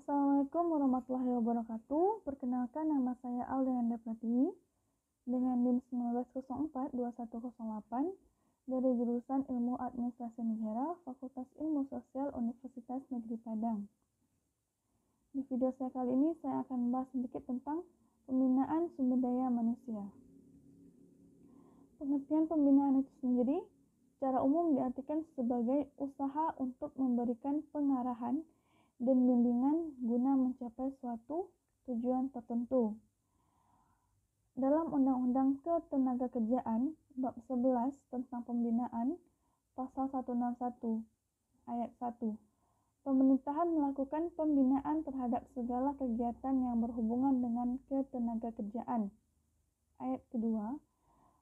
Assalamualaikum warahmatullahi wabarakatuh. Perkenalkan, nama saya Aldianda Pratiwi dengan NIM 19042108 dari jurusan Ilmu Administrasi Negara, Fakultas Ilmu Sosial Universitas Negeri Padang. Di video saya kali ini saya akan membahas sedikit tentang pembinaan sumber daya manusia. Pengertian pembinaan itu sendiri secara umum diartikan sebagai usaha untuk memberikan pengarahan dan bimbingan guna mencapai suatu tujuan tertentu. Dalam Undang-Undang Ketenagakerjaan Bab 11 tentang pembinaan, Pasal 161 Ayat 1, pemerintahan melakukan pembinaan terhadap segala kegiatan yang berhubungan dengan ketenagakerjaan. Ayat kedua,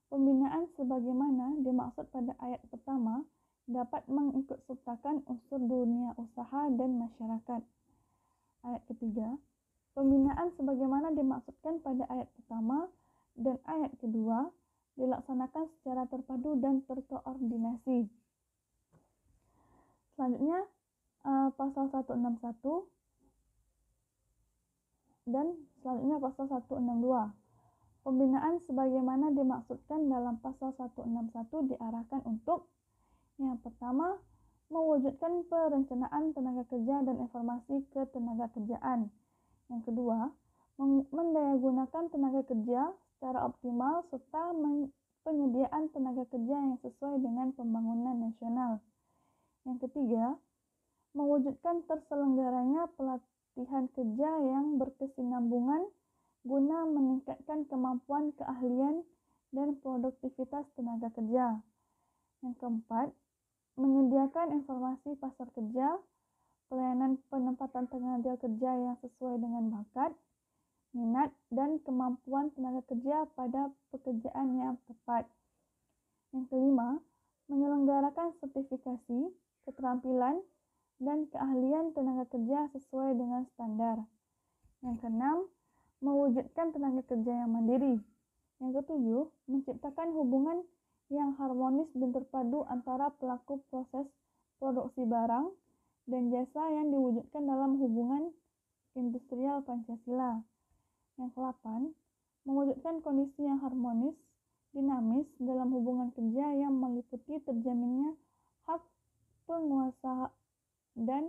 pembinaan sebagaimana dimaksud pada ayat pertama dapat mengikutsertakan unsur dunia usaha dan masyarakat. Ayat ketiga, pembinaan sebagaimana dimaksudkan pada ayat pertama dan ayat kedua dilaksanakan secara terpadu dan terkoordinasi. Selanjutnya, pasal 161 dan selanjutnya pasal 162. Pembinaan sebagaimana dimaksudkan dalam pasal 161 diarahkan untuk yang pertama, mewujudkan perencanaan tenaga kerja dan informasi ketenagakerjaan. Yang kedua, mendayagunakan tenaga kerja secara optimal serta penyediaan tenaga kerja yang sesuai dengan pembangunan nasional. Yang ketiga, mewujudkan terselenggaranya pelatihan kerja yang berkesinambungan guna meningkatkan kemampuan keahlian dan produktivitas tenaga kerja. Yang keempat, menyediakan informasi pasar kerja, pelayanan penempatan tenaga kerja yang sesuai dengan bakat, minat, dan kemampuan tenaga kerja pada pekerjaan yang tepat. Yang kelima, menyelenggarakan sertifikasi, keterampilan, dan keahlian tenaga kerja sesuai dengan standar. Yang keenam, mewujudkan tenaga kerja yang mandiri. Yang ketujuh, menciptakan hubungan yang harmonis dan terpadu antara pelaku proses produksi barang dan jasa yang diwujudkan dalam hubungan industrial Pancasila. Yang ke-8, mewujudkan kondisi yang harmonis, dinamis dalam hubungan kerja yang meliputi terjaminnya hak pengusaha dan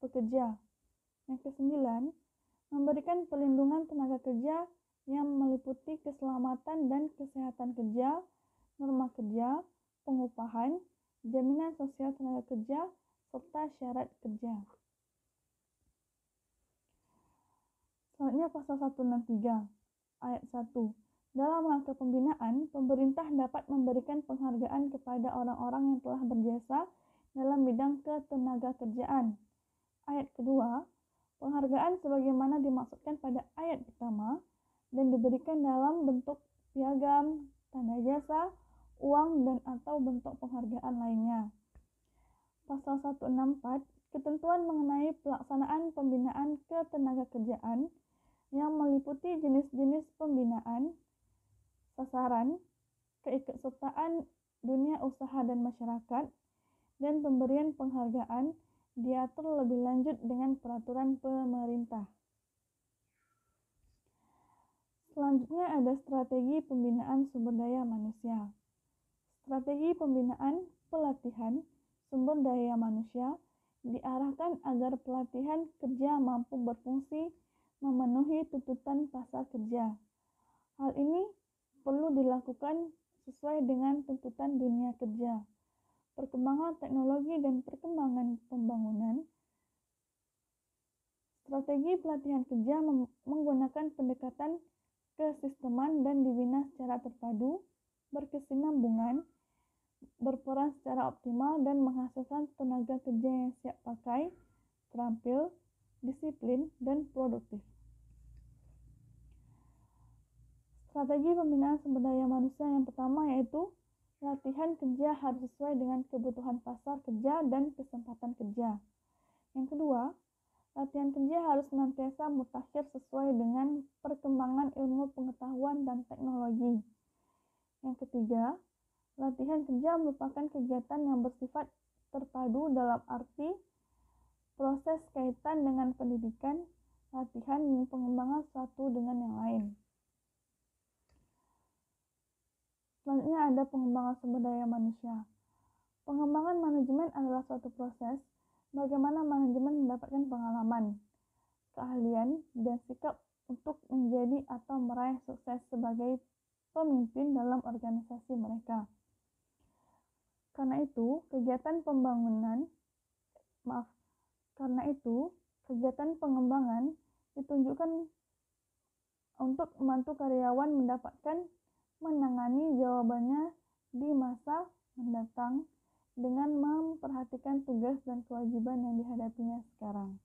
pekerja. Yang ke-9, memberikan perlindungan tenaga kerja yang meliputi keselamatan dan kesehatan kerja, norma kerja, pengupahan, jaminan sosial tenaga kerja, serta syarat kerja. Selanjutnya pasal 163 ayat 1. Dalam rangka pembinaan, pemerintah dapat memberikan penghargaan kepada orang-orang yang telah berjasa dalam bidang ketenagakerjaan. Ayat kedua, penghargaan sebagaimana dimaksudkan pada ayat pertama dan diberikan dalam bentuk piagam, tanda jasa, uang, dan atau bentuk penghargaan lainnya. Pasal 164, ketentuan mengenai pelaksanaan pembinaan ketenagakerjaan yang meliputi jenis-jenis pembinaan, sasaran, keikutsertaan dunia usaha dan masyarakat, dan pemberian penghargaan diatur lebih lanjut dengan peraturan pemerintah. Selanjutnya ada strategi pembinaan sumber daya manusia. Strategi pembinaan pelatihan sumber daya manusia diarahkan agar pelatihan kerja mampu berfungsi memenuhi tuntutan pasar kerja. Hal ini perlu dilakukan sesuai dengan tuntutan dunia kerja, perkembangan teknologi dan perkembangan pembangunan. Strategi pelatihan kerja menggunakan pendekatan kesisteman dan dibina secara terpadu, berkesinambungan, berperan secara optimal dan menghasilkan tenaga kerja yang siap pakai, terampil, disiplin, dan produktif. Strategi pembinaan sumber daya manusia yang pertama yaitu latihan kerja harus sesuai dengan kebutuhan pasar kerja dan kesempatan kerja. Yang kedua, latihan kerja harus senantiasa mutakhir sesuai dengan perkembangan ilmu pengetahuan dan teknologi. Yang ketiga, latihan kerja merupakan kegiatan yang bersifat terpadu dalam arti proses kaitan dengan pendidikan, latihan, dan pengembangan satu dengan yang lain. Selanjutnya ada pengembangan sumber daya manusia. Pengembangan manajemen adalah suatu proses bagaimana manajemen mendapatkan pengalaman, keahlian, dan sikap untuk menjadi atau meraih sukses sebagai pemimpin dalam organisasi mereka. Karena itu, kegiatan pengembangan ditunjukkan untuk membantu karyawan mendapatkan menangani jawabannya di masa mendatang dengan memperhatikan tugas dan kewajiban yang dihadapinya sekarang.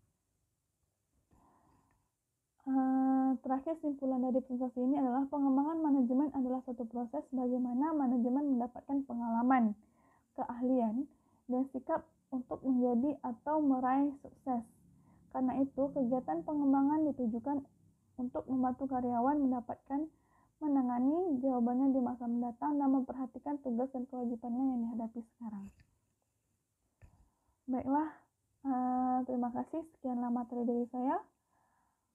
Terakhir, simpulan dari presentasi ini adalah pengembangan manajemen adalah suatu proses bagaimana manajemen mendapatkan pengalaman, keahlian, dan sikap untuk menjadi atau meraih sukses. Karena itu, kegiatan pengembangan ditujukan untuk membantu karyawan mendapatkan menangani jawabannya di masa mendatang dan memperhatikan tugas dan kewajibannya yang dihadapi sekarang. Baiklah, terima kasih. Sekianlah materi dari saya.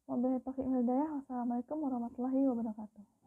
Wabillahi taufiq wal hidayah. Wassalamualaikum warahmatullahi wabarakatuh.